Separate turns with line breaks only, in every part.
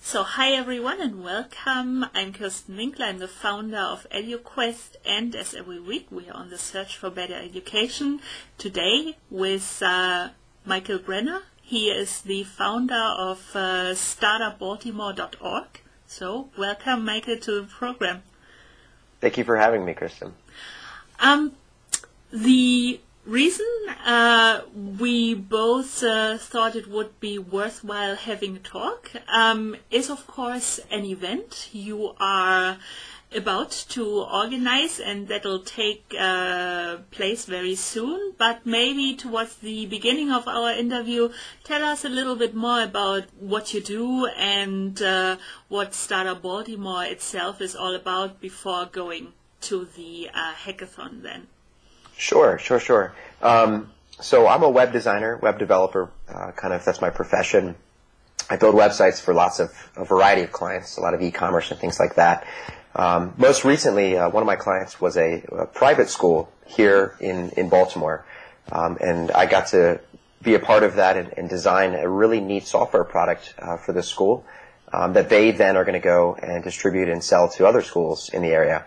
So hi everyone and welcome. I'm Kirsten Winkler. I'm the founder of EduKWEST, and as every week we are on the search for better education. Today with Michael Brenner. He is the founder of startupbaltimore.org. So welcome, Michael, to the program.
Thank you for having me, Kristen.
The reason we both thought it would be worthwhile having a talk is, of course, an event you are about to organize, and that'll take place very soon. But maybe towards the beginning of our interview, tell us a little bit more about what you do and what Startup Baltimore itself is all about before going to the hackathon then.
Sure. So I'm a web designer, web developer, that's my profession. I build websites for a variety of clients, a lot of e-commerce and things like that. Most recently, one of my clients was a private school here in Baltimore, and I got to be a part of that and design a really neat software product for the school that they then are going to go and distribute and sell to other schools in the area.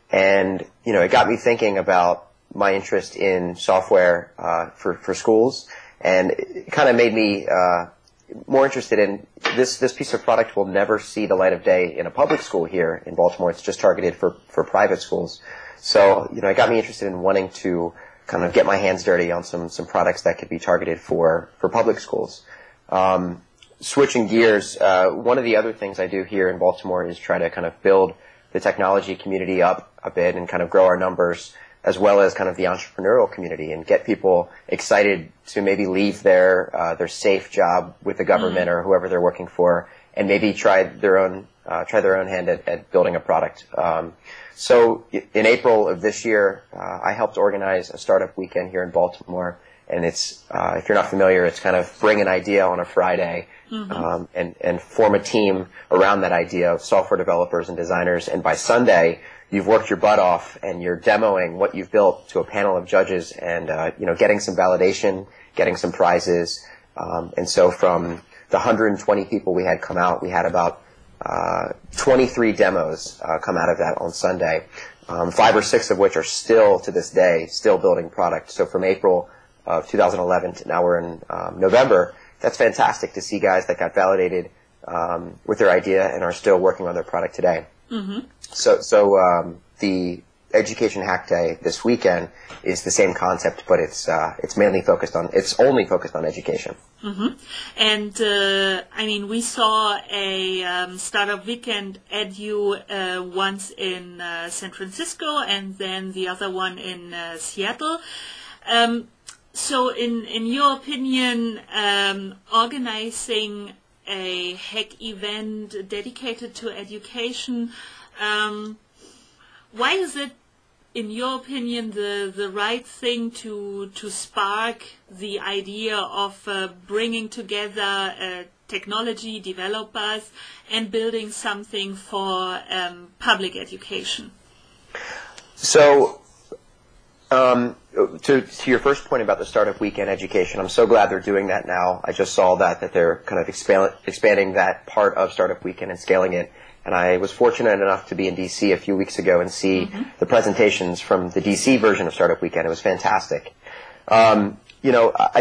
And, it got me thinking about my interest in software for schools, and it kind of made me more interested in this piece of product will never see the light of day in a public school here in Baltimore. It's just targeted for private schools. So, it got me interested in wanting to kind of get my hands dirty on some products that could be targeted for public schools. Switching gears, one of the other things I do here in Baltimore is try to kind of build the technology community up a bit and kind of grow our numbers, as well as kind of the entrepreneurial community, and get people excited to maybe leave their safe job with the government or whoever they're working for, and maybe try their own hand at building a product. So in April of this year, I helped organize a startup weekend here in Baltimore, and it's if you're not familiar, it's kind of bring an idea on a Friday and form a team around that idea of software developers and designers, and by Sunday you've worked your butt off and you're demoing what you've built to a panel of judges and, getting some validation, getting some prizes. And so from the 120 people we had come out, we had about 23 demos come out of that on Sunday, 5 or 6 of which are still, to this day, still building product. So from April of 2011 to now we're in November, that's fantastic to see guys that got validated with their idea and are still working on their product today. So the Education Hack Day this weekend is the same concept, but it's only focused on education.
And we saw a startup weekend edu once in San Francisco and then the other one in Seattle. So in your opinion, organizing a hack event dedicated to education, why is it, in your opinion, the right thing to spark the idea of bringing together technology developers and building something for public education? So,
to your first point about the Startup Weekend education, I'm so glad they're doing that now. I just saw that they're kind of expanding that part of Startup Weekend and scaling it. And I was fortunate enough to be in D.C. a few weeks ago and see the presentations from the D.C. version of Startup Weekend. It was fantastic. I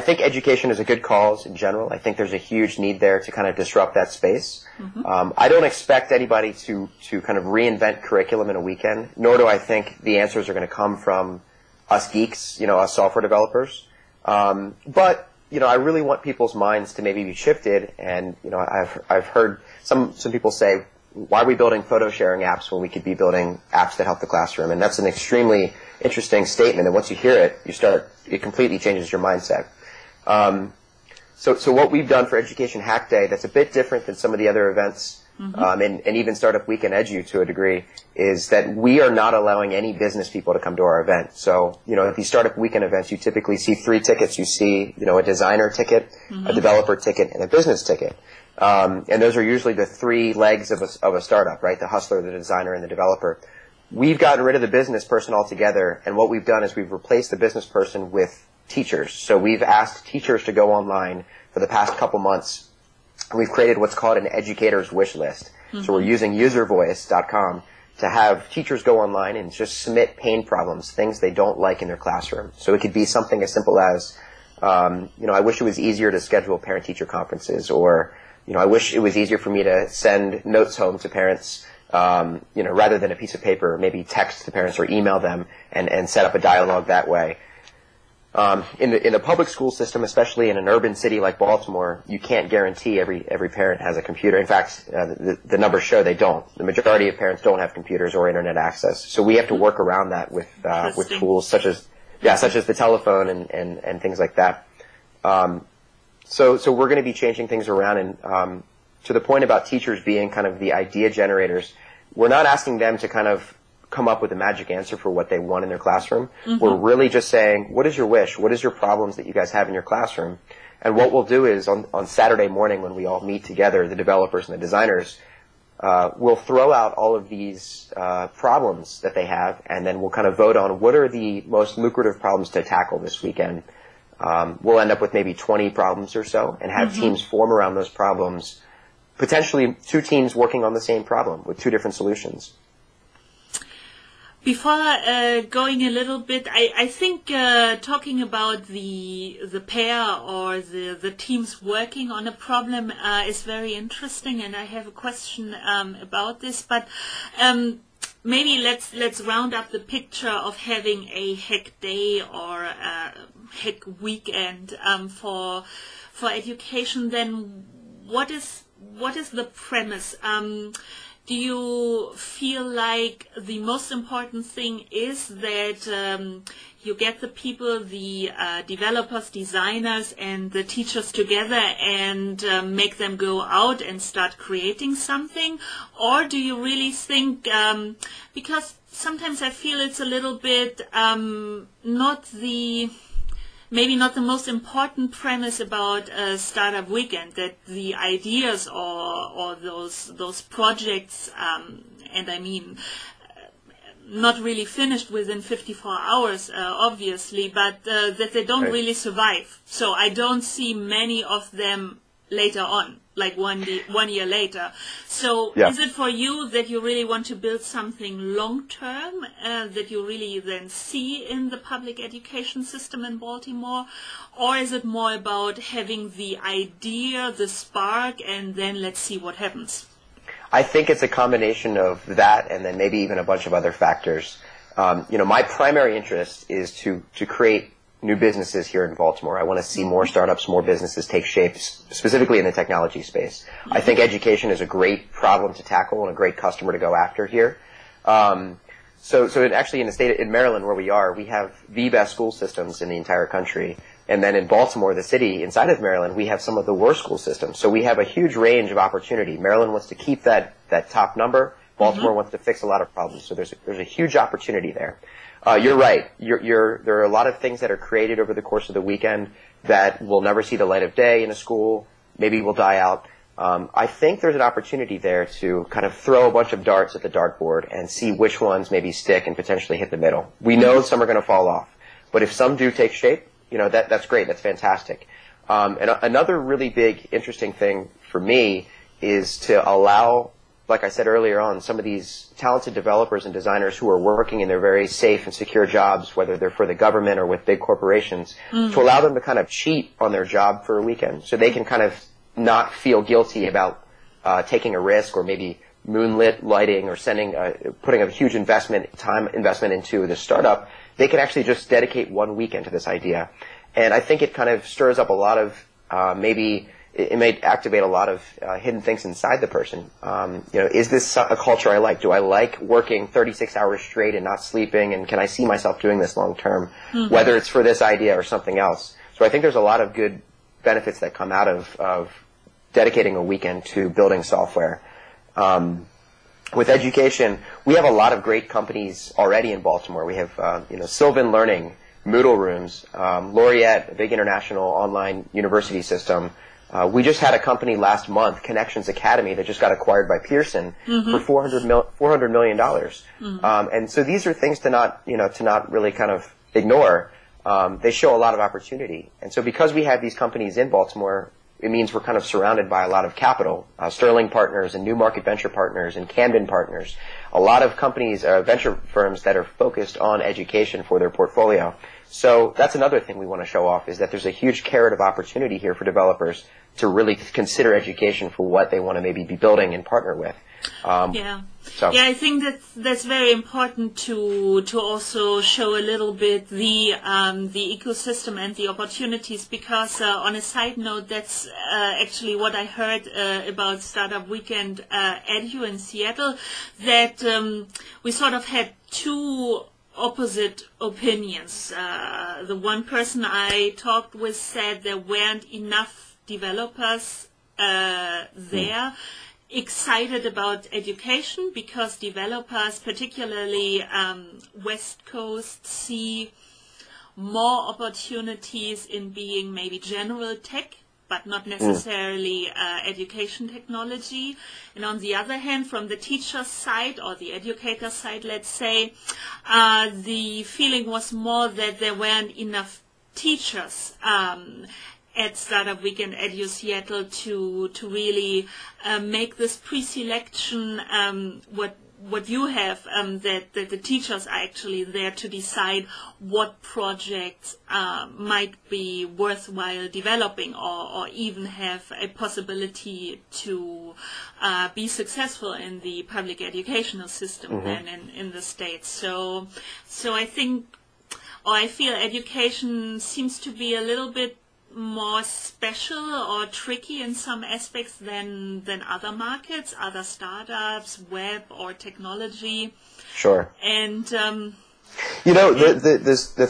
think education is a good cause in general. I think there's a huge need there to kind of disrupt that space. I don't expect anybody to kind of reinvent curriculum in a weekend, nor do I think the answers are going to come from us geeks, us software developers. But I really want people's minds to maybe be shifted. And, I've heard some people say, why are we building photo sharing apps when we could be building apps that help the classroom? And that's an extremely interesting statement. And once you hear it, it completely changes your mindset. So what we've done for Education Hack Day that's a bit different than some of the other events, and even Startup Weekend Edu to a degree, is that we are not allowing any business people to come to our event. So, at these Startup Weekend events, you typically see 3 tickets. You see, a designer ticket, a developer ticket, and a business ticket. And those are usually the 3 legs of a startup, right? The hustler, the designer, and the developer. We've gotten rid of the business person altogether, and what we've done is we've replaced the business person with teachers. So we've asked teachers to go online for the past couple months we've created what's called an educator's wish list. So we're using uservoice.com to have teachers go online and just submit pain problems, things they don't like in their classroom. So it could be something as simple as, I wish it was easier to schedule parent-teacher conferences, or, I wish it was easier for me to send notes home to parents, rather than a piece of paper, maybe text the parents or email them and set up a dialogue that way. In the public school system, especially in an urban city like Baltimore, you can't guarantee every parent has a computer. In fact, the numbers show they don't. The majority of parents don't have computers or internet access. So we have to work around that with tools such as the telephone and things like that. So we're going to be changing things around, and to the point about teachers being kind of the idea generators, we're not asking them to kind of come up with a magic answer for what they want in their classroom. We're really just saying, what is your wish? What is your problems that you guys have in your classroom? And what we'll do is on Saturday morning when we all meet together, the developers and the designers, we'll throw out all of these problems that they have, and then we'll kind of vote on what are the most lucrative problems to tackle this weekend. We'll end up with maybe 20 problems or so and have teams form around those problems, potentially 2 teams working on the same problem with 2 different solutions.
Before going a little bit, I think talking about the pair or the teams working on a problem is very interesting, and I have a question about this. But maybe let's round up the picture of having a hack day or a hack weekend for education. Then what is the premise? Do you feel like the most important thing is that you get the people, the developers, designers, and the teachers together and make them go out and start creating something? Or do you really think, because sometimes I feel it's a little bit maybe not the most important premise about a startup weekend, that the ideas or those projects, and I mean, not really finished within 54 hours, obviously, but that they don't really survive. So I don't see many of them later on, like one year later. So is it for you that you really want to build something long-term that you really then see in the public education system in Baltimore? Or is it more about having the idea, the spark, and then let's see what happens?
I think it's a combination of that and then maybe even a bunch of other factors. My primary interest is to create new businesses here in Baltimore. I want to see more startups, more businesses take shape, specifically in the technology space. I think education is a great problem to tackle and a great customer to go after here. Actually in Maryland where we are, we have the best school systems in the entire country. And then in Baltimore, the city inside of Maryland, we have some of the worst school systems. So we have a huge range of opportunity. Maryland wants to keep that top number. Baltimore wants to fix a lot of problems. So there's a huge opportunity there. You're right. There are a lot of things that are created over the course of the weekend that will never see the light of day in a school, maybe will die out. I think there's an opportunity there to kind of throw a bunch of darts at the dartboard and see which ones maybe stick and potentially hit the middle. We know some are going to fall off, but if some do take shape, that's great. That's fantastic. And another really big, interesting thing for me is to allow, like I said earlier on, some of these talented developers and designers who are working in their very safe and secure jobs, whether they're for the government or with big corporations, to allow them to kind of cheat on their job for a weekend so they can kind of not feel guilty about taking a risk or maybe moonlit lighting or putting a huge time investment into the startup. They can actually just dedicate one weekend to this idea. And I think it kind of stirs up a lot of it may activate a lot of hidden things inside the person. Is this a culture I like? Do I like working 36 hours straight and not sleeping? And can I see myself doing this long term, whether it's for this idea or something else? So I think there's a lot of good benefits that come out of dedicating a weekend to building software. With education, we have a lot of great companies already in Baltimore. We have Sylvan Learning, Moodle Rooms, Laureate, a big international online university system. We just had a company last month, Connections Academy, that just got acquired by Pearson for $400 million. And so these are things to not really kind of ignore. They show a lot of opportunity. And so because we have these companies in Baltimore, it means we're kind of surrounded by a lot of capital, Sterling Partners and New Market Venture Partners and Camden Partners, a lot of companies, venture firms that are focused on education for their portfolio. So that's another thing we want to show off, is that there's a huge carrot of opportunity here for developers to really consider education for what they want to maybe be building and partner with.
Yeah, I think that's very important to also show a little bit the ecosystem and the opportunities, because on a side note, that's actually what I heard about Startup Weekend Edu in Seattle, that we sort of had two opposite opinions. The one person I talked with said there weren't enough developers there excited about education, because developers, particularly West Coast, see more opportunities in being maybe general tech, but not necessarily education technology. And on the other hand, from the teacher's side or the educator's side, let's say, the feeling was more that there weren't enough teachers at Startup Weekend Edu Seattle to really make this pre-selection what you have, that the teachers are actually there to decide what projects might be worthwhile developing, or even have a possibility to be successful in the public educational system then in the States. So I think, or I feel, education seems to be a little bit more special or tricky in some aspects than other markets, other startups, web or technology.
Sure.
And
the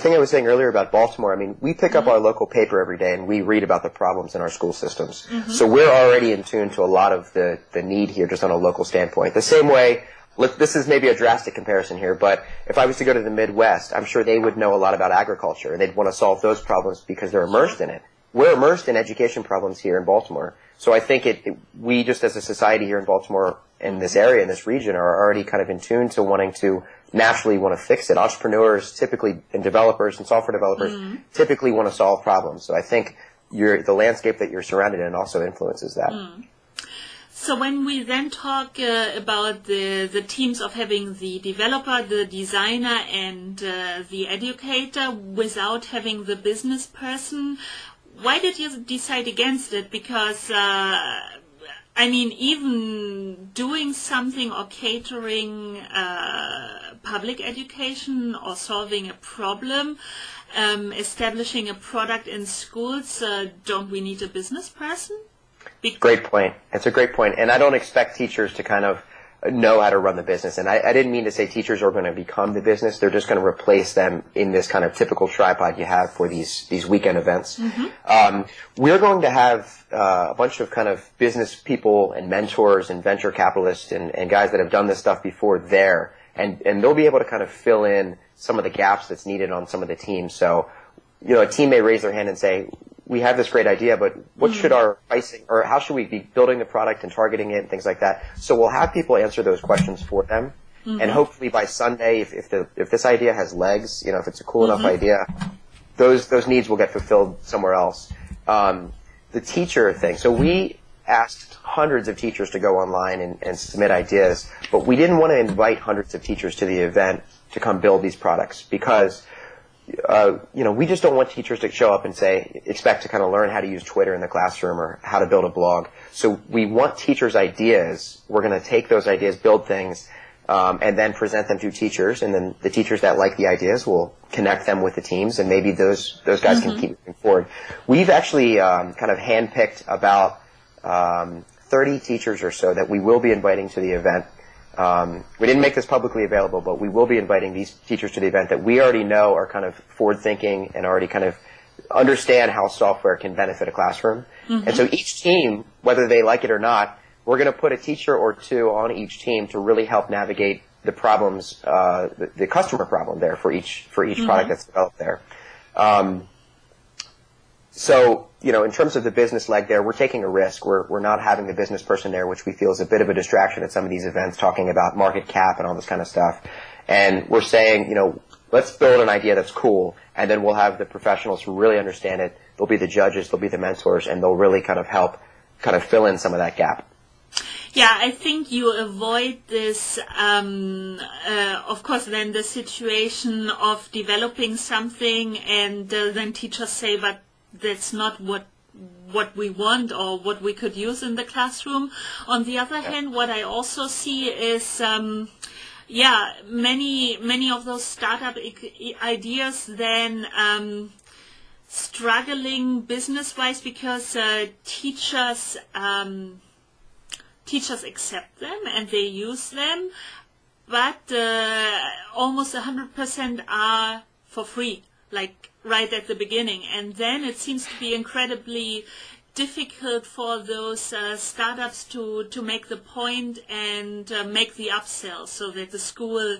thing I was saying earlier about Baltimore, I mean, we pick up our local paper every day and we read about the problems in our school systems. So we're already in tune to a lot of the need here, just on a local standpoint. The same way, this is maybe a drastic comparison here, but if I was to go to the Midwest, I'm sure they would know a lot about agriculture, and they'd want to solve those problems because they're immersed in it. We're immersed in education problems here in Baltimore. So I think we just as a society here in Baltimore, in this area, in this region, are already kind of in tune to wanting to naturally want to fix it. Entrepreneurs typically, and developers and software developers typically want to solve problems. So I think the landscape that you're surrounded in also influences that.
So when we then talk about the teams of having the developer, the designer, and the educator without having the business person, why did you decide against it? Because, I mean, even doing something or catering public education or solving a problem, establishing a product in schools, don't we need a business person?
Great point. It's a great point. And I don't expect teachers to kind of know how to run the business. And I didn't mean to say teachers are going to become the business. They're just going to replace them in this kind of typical tripod you have for these weekend events. We're going to have a bunch of kind of business people and mentors and venture capitalists and guys that have done this stuff before there. And they'll be able to kind of fill in some of the gaps that's needed on some of the teams. So, a team may raise their hand and say, we have this great idea, but what should our pricing, or how should we be building the product and targeting it and things like that? So we'll have people answer those questions for them. And hopefully by Sunday, if this idea has legs, if it's a cool enough idea, those needs will get fulfilled somewhere else. The teacher thing. So we asked hundreds of teachers to go online and submit ideas, but we didn't want to invite hundreds of teachers to the event to come build these products, because we just don't want teachers to show up and expect to kind of learn how to use Twitter in the classroom or how to build a blog. So we want teachers' ideas. We're going to take those ideas, build things, and then present them to teachers. And then the teachers that like the ideas will connect them with the teams, and maybe those guys can keep moving forward. We've actually kind of handpicked about 30 teachers or so that we will be inviting to the event. We didn't make this publicly available, but we will be inviting these teachers to the event that we already know are kind of forward-thinking and already kind of understand how software can benefit a classroom. And so each team, whether they like it or not, we're going to put a teacher or two on each team to really help navigate the problems, the customer problem there for each product that's developed there. So, in terms of the business leg there, we're taking a risk. We're not having the business person there, which we feel is a bit of a distraction at some of these events, talking about market cap and all this kind of stuff. And we're saying, let's build an idea that's cool, and then we'll have the professionals who really understand it. They'll be the judges, they'll be the mentors, and they'll really kind of help kind of fill in some of that gap.
Yeah, I think you avoid this, of course, then the situation of developing something and then teachers say, but that's not what we want or what we could use in the classroom. On the other hand, what I also see is, many of those startup ideas then struggling business-wise because teachers accept them and they use them, but almost 100% are for free, like right at the beginning. And then it seems to be incredibly difficult for those startups to make the point and make the upsell, so that the school,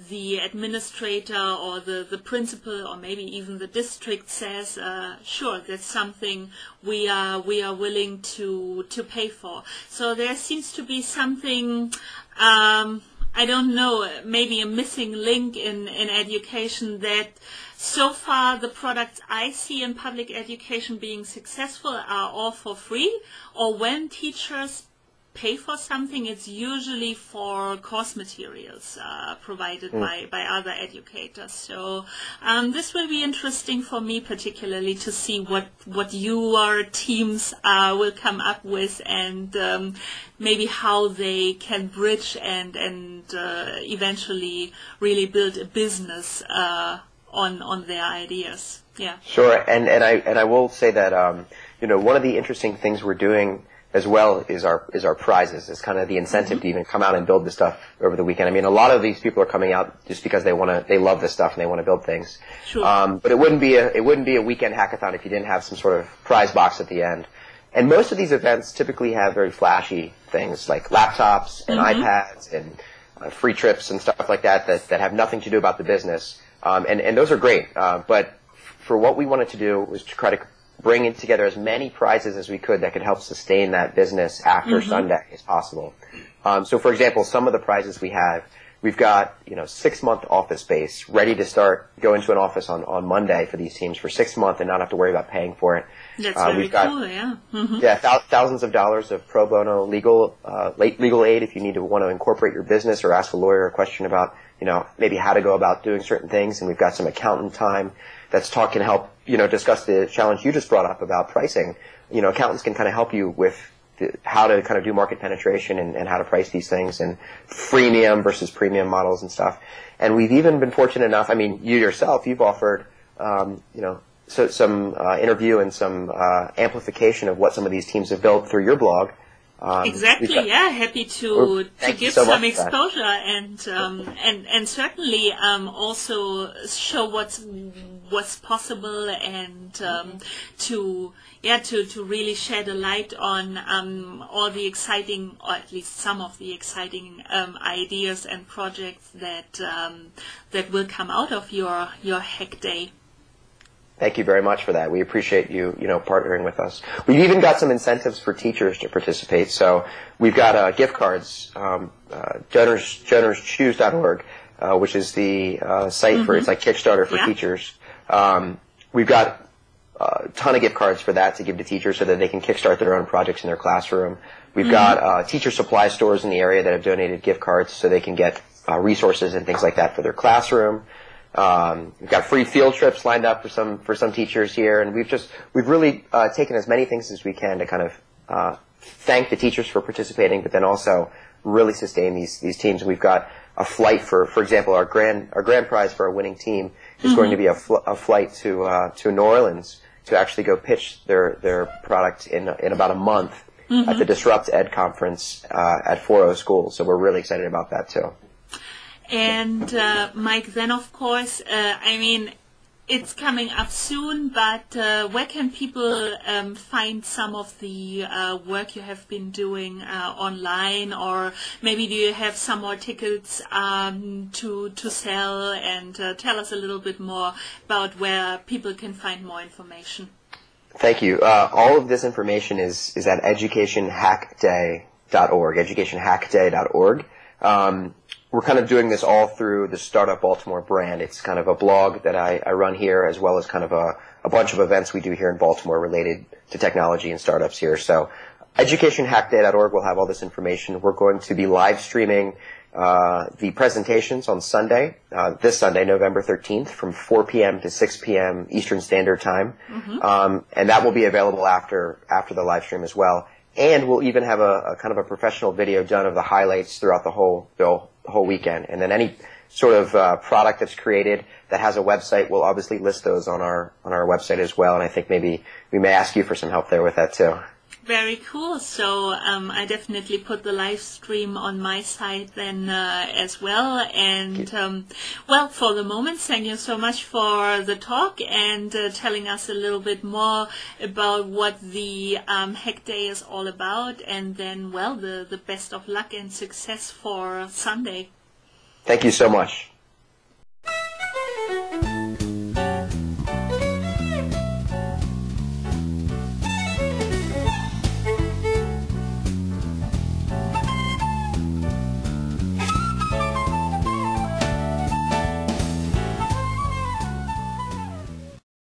the administrator or the principal or maybe even the district says, sure, that's something we are willing to pay for. So there seems to be something, I don't know, maybe a missing link in education, that so far the products I see in public education being successful are all for free, or when teachers pay for something, it's usually for course materials provided by other educators. So this will be interesting for me particularly to see what your teams will come up with, and maybe how they can bridge and eventually really build a business on their ideas. Yeah.
Sure, and I will say that one of the interesting things we're doing as well is our prizes. It's kind of the incentive to even come out and build this stuff over the weekend. I mean, a lot of these people are coming out just because they love this stuff and they want to build things.
Sure.
But it wouldn't be a weekend hackathon if you didn't have some sort of prize box at the end. And most of these events typically have very flashy things like laptops and iPads and free trips and stuff like that have nothing to do about the business. And those are great. But for what we wanted to do was to try to bring in together as many prizes as we could that could help sustain that business after Sunday as possible. So for example, some of the prizes we've got 6-month office space ready to start, go into an office on Monday for these teams for 6 months and not have to worry about paying for it.
That's very cool, yeah.
Yeah, thousands of dollars of pro bono legal aid if you want to incorporate your business or ask a lawyer a question about maybe how to go about doing certain things. And we've got some accountant time can help discuss the challenge you just brought up about pricing. Accountants can kind of help you with how to kind of do market penetration and how to price these things, and freemium versus premium models and stuff. And we've even been fortunate enough, I mean, you yourself, you've offered some interview and some amplification of what some of these teams have built through your blog.
Exactly, yeah. Happy to give some exposure and certainly also show what's possible, and to really shed a light on all the exciting, or at least some of the exciting ideas and projects that will come out of your Hack Day.
Thank you very much for that. We appreciate you partnering with us. We've even got some incentives for teachers to participate. So we've got gift cards, donorschoose.org, which is the site for, it's like Kickstarter for teachers. We've got a ton of gift cards for that to give to teachers so that they can kickstart their own projects in their classroom. We've got teacher supply stores in the area that have donated gift cards so they can get resources and things like that for their classroom. We've got free field trips lined up for some teachers here, and we've really taken as many things as we can to kind of thank the teachers for participating, but then also really sustain these teams. We've got a flight for example, our grand prize for our winning team is going to be a flight to New Orleans to actually go pitch their product in about a month at the Disrupt Ed conference at 4.0 schools. So we're really excited about that too.
And Mike, then of course, I mean, it's coming up soon, but where can people find some of the work you have been doing online, or maybe do you have some more tickets to sell, and tell us a little bit more about where people can find more information.
Thank you. All of this information is at educationhackday.org, educationhackday.org. we're kind of doing this all through the Startup Baltimore brand. It's kind of a blog that I run here, as well as kind of a bunch of events we do here in Baltimore related to technology and startups here. So educationhackday.org will have all this information. We're going to be live streaming the presentations on Sunday, this Sunday, November 13th, from 4 p.m. to 6 p.m. Eastern Standard Time. And that will be available after the live stream as well. And we'll even have a kind of a professional video done of the highlights throughout the whole weekend. And then any sort of product that's created that has a website, we'll obviously list those on our website as well. And I think maybe we may ask you for some help there with that too.
Very cool. So I definitely put the live stream on my site then as well. And well, for the moment, thank you so much for the talk and telling us a little bit more about what the Hack Day is all about. And then, well, the best of luck and success for Sunday.
Thank you so much.